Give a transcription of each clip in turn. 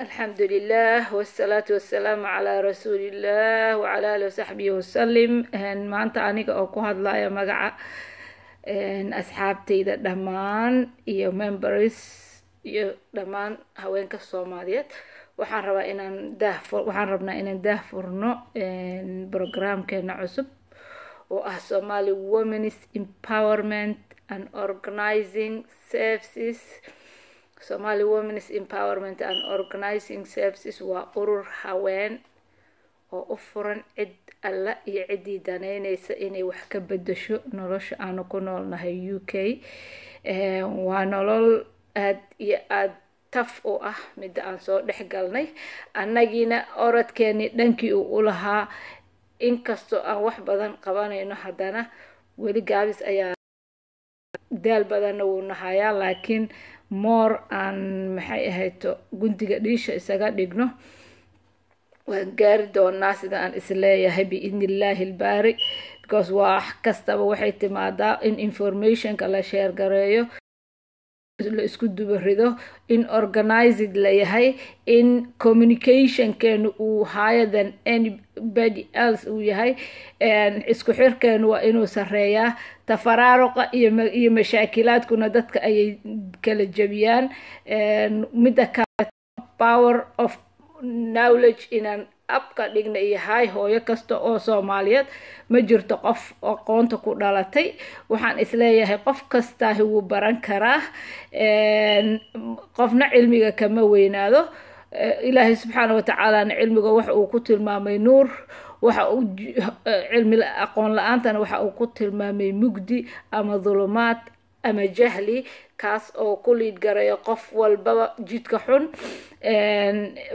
الحمد لله والصلاة والسلام على رسول الله وعلى آله وصحبه وسلم. maanta aniga oo ku hadlaya magaca asxaabtayda dhammaan iyo members iyo dhammaan haweenka Soomaaliyeed waxaan rabnaa inaan daahfurno programkeena cusub oo ah Somali Women's Empowerment and Organizing Services. Somali Women's Empowerment and Organizing Services waa urur haween oo u furan cid alla iyo cidii daneynaysa inay wax ka bedesho nolosha aan ku noolnahay UK. waa nolol aad iyo aad taf u ah mid aan soo dhexgalnay annagina orodkeeni dhankii u lahaa inkastoo aan wax badan qabanayno haddana weli gaabis ayaa daal badan uu nahayaa laakiin more aan maxay ahayto gundiga dhiisha isaga dhigno waan gaari doonaa sida aan isleeyahay biidnillaahi albaari because wax kastaba waxay timaadaa in informationka la share gareeyo la isku dubarido in organized la yahay in communication keenu uu higher than anybody else uu yahay isku xirkeenu waa inuu sareeyaa tafaraaruqa iyo mashaakilaadkuna dadka ayay kala jabiyaan midda kale power of knowledge inaan abka dhigna iyo hay hooyo kasta oo Soomaaliyeed ma jirto qof aqoonta ku dhalatay waxaan isleeyahay qof kasta uu baran karaa qofna cilmiga kama weynaado ilaahay subxaanahu wa ta'ala cilmiga waxa uu ku tilmaamay nuur waxa uu cilmi aqoon la'aantana waxa uu ku tilmaamay mugdi ama dhulumaad ama jahli kaas oo ku liid gareeyo qof walba jidka xun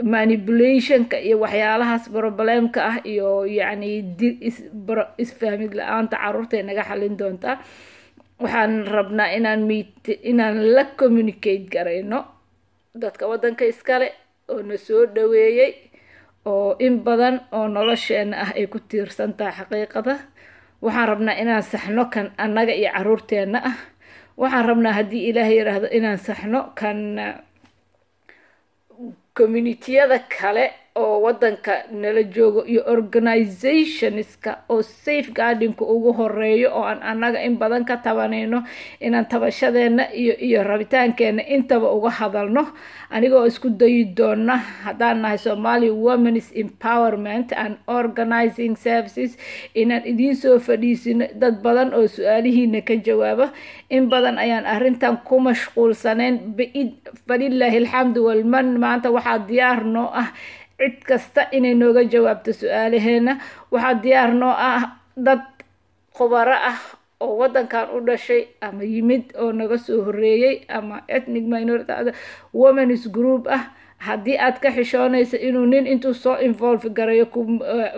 manipulationka iyo waxyaalahaas problemka ah iyo yani isfahmid la'aanta carruurta naga xalin doonta waxaan rabnaa inaan la communicate gareyno dadka wadanka iskale oo na soo dhaweeyay oo in badan oo nolosheena ah ay ku tiirsan tahay xaqiiqada waxaan rabnaa inaan saxno kan annaga iyo carruurteena ah waxaan rabnaa haddii ilaahay yiraahdo inaan saxno kan community-yada kale oo wadanka nala joogo iyo organizationska oo safeguardingka ugu horeeyo oo aan annaga in badan ka tabanayno inaan tabashadeena iyo rabitaankeena intaba uga hadalno anigoo isku dayi doona haddaan nahay Somali Women's Empowerment and Organizing Services inaan idiin soo fadhiisino dad badan oo su'aalihiina ka jawaaba in badan ayaan arrintan ku mashquulsanayn fadilaahi alxamdu wal man maanta waxaa diyaar noo ah cid kasta inay nooga jawaabto su'aalaheena waxaa diyaar noo ah dad khubaro ah oo wadankan u dhashay ama yimid oo naga soo horeeyay ama ethnic minority women's group ah haddii aad ka xishoonaysa inuu nin intuu soo involve gareeyo ku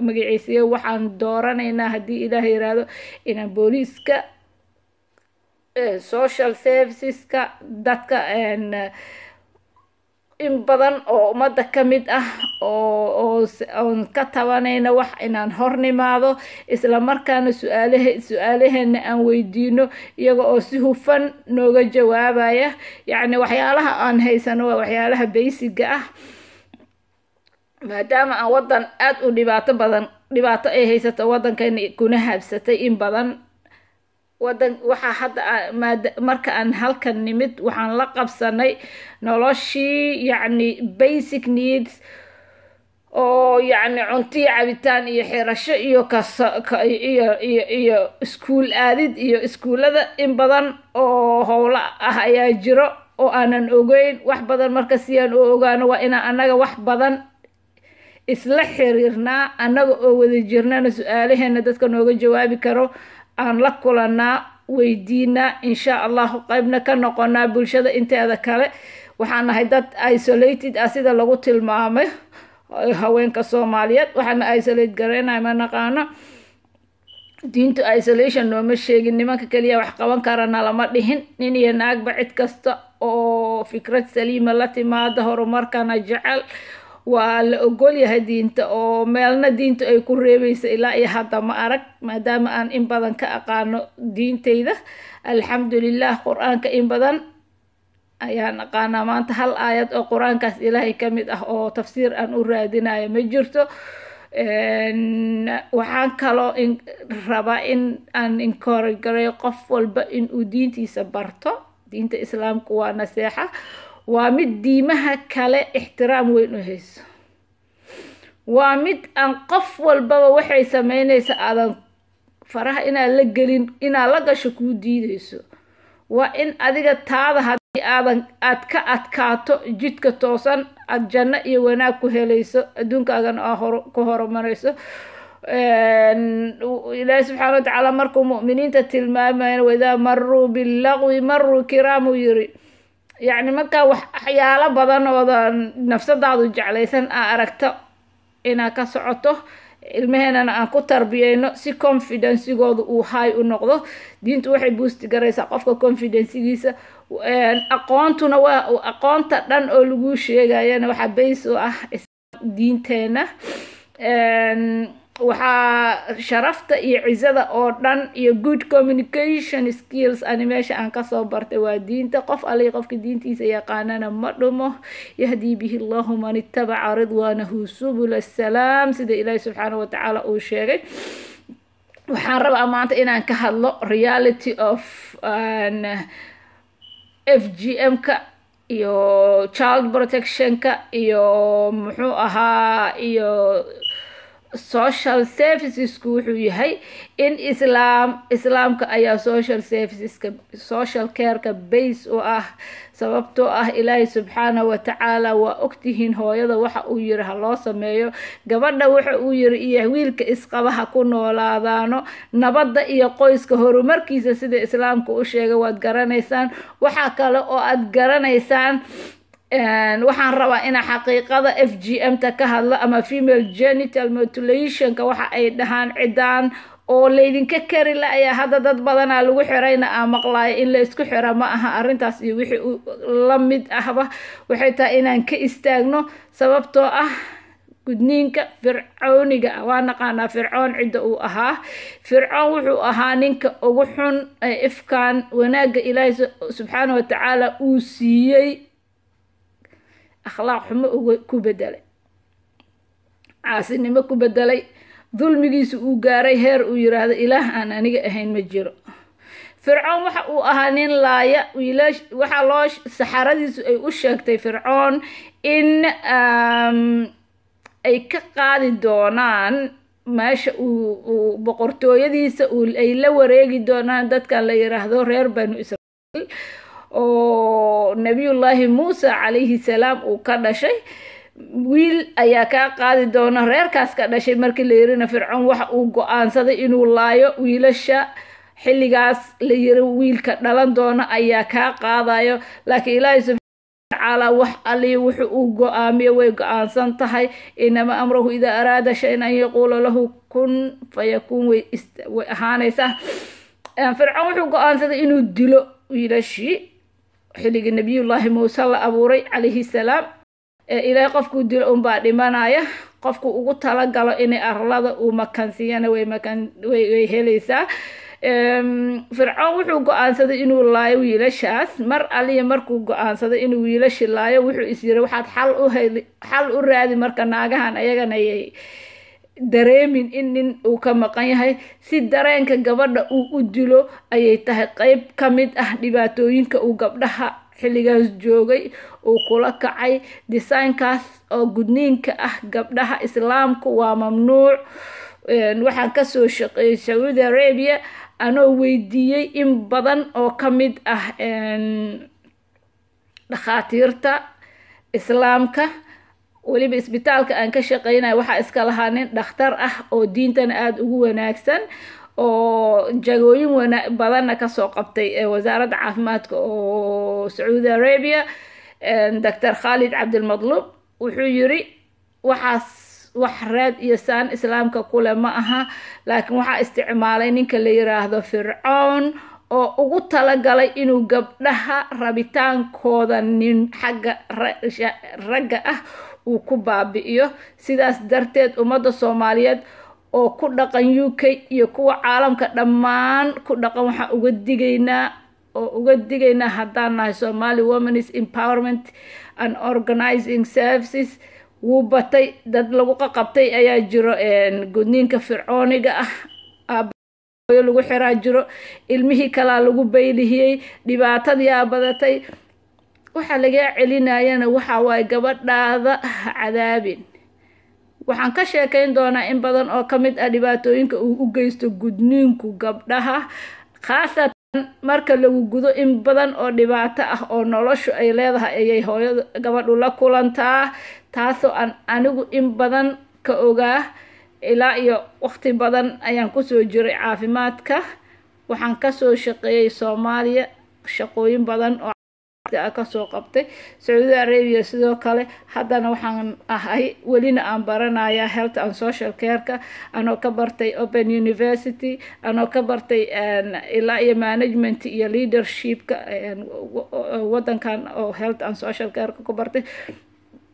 magaciisiyo waxaan dooranaynaa haddii ilaahay yiraahdo inaan booliiska social serviceska dadka in badan oo umada kamid ah oo ka tabanayna wax inaan hornimaado isla markaana su'aalaheena aan weydiino iyaga oo si hufan nooga jawaabaya yani waxyaalaha aan haysano waa waxyaalaha basic ah maadaama aan wadan aad u dhibaato ay haysato wadankeena kuna habsatay in badan waxa hadda marka aan halkan nimid waxaan la qabsanay noloshii yani basic needs oo yani cunto iyo cabitaan iyo xirasho iyo iskuul aadid iyo iskuulada in badan oo howlo ah ayaa jiro oo aanan ogeyn wax badan marka si aan u ogaano waa inaan annaga wax badan isla xiriirnaa annaga oo wada jirnana su'aalaheena dadka nooga jawaabi karo aan la kulanaa weydiina insha Allah qaybna ka noqonaa bulshada inteeda kale waxaan nahay dad isolated ah sida lagu tilmaamay haweenka Soomaaliyeed waxaan isolate gareynaa ma naqaano diintu isolation nooma sheegin nimanka kaliya wax qaban karana lama dhihin nin iyo naagba cid kasta oo fikrad saliima la timaado horumarkana jecel waa la ogol yahay diinta oo meelna diinta ay ku reebayso ilaa iyo hadda ma arag maadaama aan in badan ka aqaano diintayda alxamdulillah quraanka in badan ayaan aqaanaa maanta hal aayad oo qur-aankaas ilaahay ka mid ah oo tafsiir aan u raadinayo ma jirto. waxaan kaloo rabaa in aan encourage gareeyo qof walba inuu diintiisa barto. diinta islaamku waa naseexa, waa mid diimaha kale ixtiraam weyn u hayso, waa mid aan qof walbaba waxay sameynaysa aadan faraha inaad la gelin, inaad la gasho kuu diidayso. waa in adiga taada haddii aad ka adkaato jidka toosan aad janno iyo wanaag ku helayso, adduunkaagana ku horumarayso. ilaahi subxaana watacaala markuu mu'miniinta tilmaamayna waidaa maruu billaqwi maruu kiraamu yiri, yacni markaa waxyaalo badan ooda nafsadaadu jeclaysan aa aragto inaad ka socoto, ilmaheenana aan ku tarbiyeyno si confidencigooda uu high u noqdo. diintu waxay boost garaysaa qofka confidencegiisa. aqoontuna waa aqoonta dhan oo lagu sheegayana waxaa base u ah diinteena. waxaa sharafta iyo cizada oo dhan iyo good communication skills ani meesha aan kasoo bartay waa diinta. qof ali qofka diintiisa yaqaanana ma dhumo. yahdii bihi allahu man ittabaca ridwaanahu subul asalaam, sida ilaahi subxaana watacaala uu sheegay. waxaan rabaa maanta inaan ka hadlo reality of FGM-ka iyo child protection-ka iyo muxuu ahaa iyo social servicesku wuxuu yahay in islaamka ayaa social serviceska social careka base u ah. sababtoo ah ilaahay subxaana watacaala waa ogtihiin hooyada waxa uu yiri ha loo sameeyo, gabadha waxa uu yiri iyo wiilka isqabaha ku noolaadaano, nabadda iyo qoyska horumarkiisa sida islaamku u sheegay waad garanaysaan. waxaa kale oo aad garanaysaan waxaan rabaa inaan xaqiiqada FGM-ta ka hadlo ama female genital mutilationka waxa ay dhahaan cidaan oo laydinka kari la ayaa hadda dad badanaa lagu xirayna aan maqlaayo in la isku xira ma aha. arrintaas iyo wixii la mid ahba waxay tahay inaan ka istaagno, sababtoo ah gudniinka fircooniga ah. waa naqaanaa fircoon cidda uu ahaa. fircoon wuxuu ahaa ninka ugu xun ee ifkaan wanaagga ilaahay subxaana watacaala uu siiyey akhlaaq xumo ku bedelay, caasinimo ku bedelay, dulmigiisa uu gaaray heer uu yiraahdo ilaah aan aniga ahayn ma jiro. fircoon waxa uu ahaa nin laaya wiilaash. waxaa loo saxaradiisu ay u sheegtay fircoon in ay ka qaadi doonaan meesha uu boqortooyadiisa ay la wareegi doonaan dadkan la yiraahdo reer banu israa'iil oo nabiyullaahi muusa calayhi salaam uu ka dhashay. wiil ayaa kaa qaadi doona reerkaas ka dhashay. markii la yirina fircoon waxa uu go-aansaday inuu laayo wiilasha xilligaas la yiri wiilka dhalan doona ayaa kaa qaadayo. laakiin ilaahay subxaana watacaala wax ali wuxuu uu go-aamiyo way go-aansan tahay. inama amruhu idaa araada shayan an yaquula lahu kun fayakuun. way ahaanaysaa. fircoon wuxuu go-aansaday inuu dilo wiilashii xilligii nabiyullaahi muuse la abuuray calayhi salaam. ilaahay qofkuu dilo unbaa dhimanaya, qofku ugu talagalo inay arlada uu makansiyana way helaysaa. fircoon wuxuu go-aansaday inuu laayo wiilashaas. mar aliya markuu go-aansaday inuu wiilashi laayo wuxuu is yiri waxaad xal u raadi marka naagahan ayagana ayay dareemin in nin uu ka maqan yahay. si dareenka gabadha uu u dilo ayay tahay qayb ka mid ah dhibaatooyinka uu gabdhaha xilligaas joogay uu kula kacay. desaynkaas oo gudniinka ah gabdhaha islaamku waa mamnuuc. waxaan kasoo shaqeeyay Saudi Arabia anoo weydiiyey in badan oo ka mid ah dhakhaatiirta islaamka. weliba isbitaalka aan ka shaqeynay waxaa iska lahaa nin dhakhtar ah oo diintana aada ugu wanaagsan oo jagooyin badanna kasoo qabtay wasaaradda caafimaadka oo Saudi Arabia. Dr. Khalid Abdulmadlub wuxuu yiri waxaas wax raad iyo saan islaamka kule ma aha, laakiin waxaa isticmaalay ninka la yiraahdo fircoon oo ugu talagalay inuu gabdhaha rabitaankooda nin xagga ragga ah uu ku baabi'iyo. sidaas darteed ummadda Soomaaliyeed oo ku dhaqan UK iyo kuwa caalamka dhammaan ku dhaqan waxaan uga digaynaa oo uga digaynaa haddaan nahay Somali Women's Empowerment and Organizing Services wuu batay dad lagu qabtay ayaa jiro gudniinka fircooniga ah lagu xiraa jiro ilmihii kala lagu baylihiyay dhibaatadii badatay waxa laga celinayana waxa way gabadhaada cadaabin waxaan ka sheekayn doonaa in badan oo kamid ah dhibaatooyinka uu u geysto gudniinku gabdhaha khaasatan marka lagu gudo in badan oo dhibaato ah oo noloshu ay leedahay ayay hooyada gabadhu la kulantaa taasoo aan anigu in badan ka ogaa ilaa iyo waqti badan ayaan ku soo jiray caafimaadka waxaan ka soo shaqeeyay Soomaaliya shaqooyin badan oo ka soo qabtay Saudi Arabia sidoo kale haddana waxaan ahay welina aan baranaya health and social care-ka anoo ka bartay Open University anoo ka bartay ilaa iyo management iyo leadership-ka wadankan oo health and social care-ka ku bartay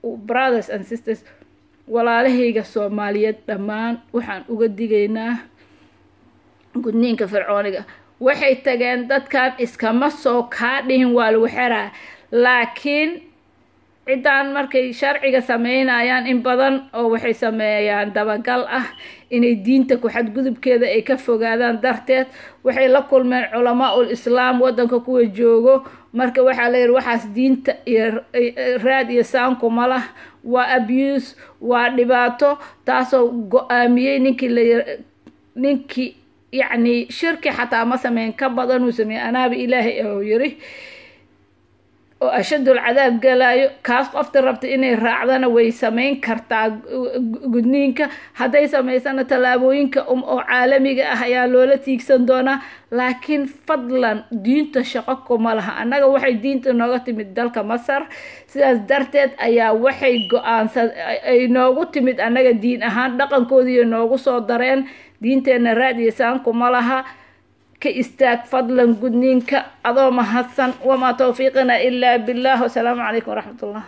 brothers and sisters walaalahayga Soomaaliyeed dhamaan waxaan uga digaynaa gudniinka fircooniga waxay tageen dadkan iskama soo kaadhihin waa lagu xiraa laakiin cidaan markay sharciga sameynayaan in badan oo waxay sameeyaan dabagal ah inay diinta ku xadgudubkeeda ay ka fogaadaan darteed waxay la kulmeen culamaa'ul islaam wadanka kuwa joogo marka waxa la yiri waxaas diinta iyo raad iyo saanku malah waa abuse waa dhibaato taasoo go'aamiyay ninkii يعني شركة حتى مثلا كبضن وسمي أنا بإلهي أو يري وأشد العذاب قال كاس قفت ربط إني راعدنا ويسمين كرتا جدنينك هذا يسمي سنة تلابوينك أو عالمي أحيا لولا تيكسن دونا لكن فضلا دين تشققكم لها أنا وحي دين تنوغتي من دالك مصر سياس درتت أيا وحي قوان أي نوغتي من أنا دين أهان دقن كودي نوغو صدرين diinteena raadiyaysan kuma laha ka istaag fadlan gudniinka adoo mahadsan wama tawfiiqina illa billah wa salaamu alaykum wa rahmatullah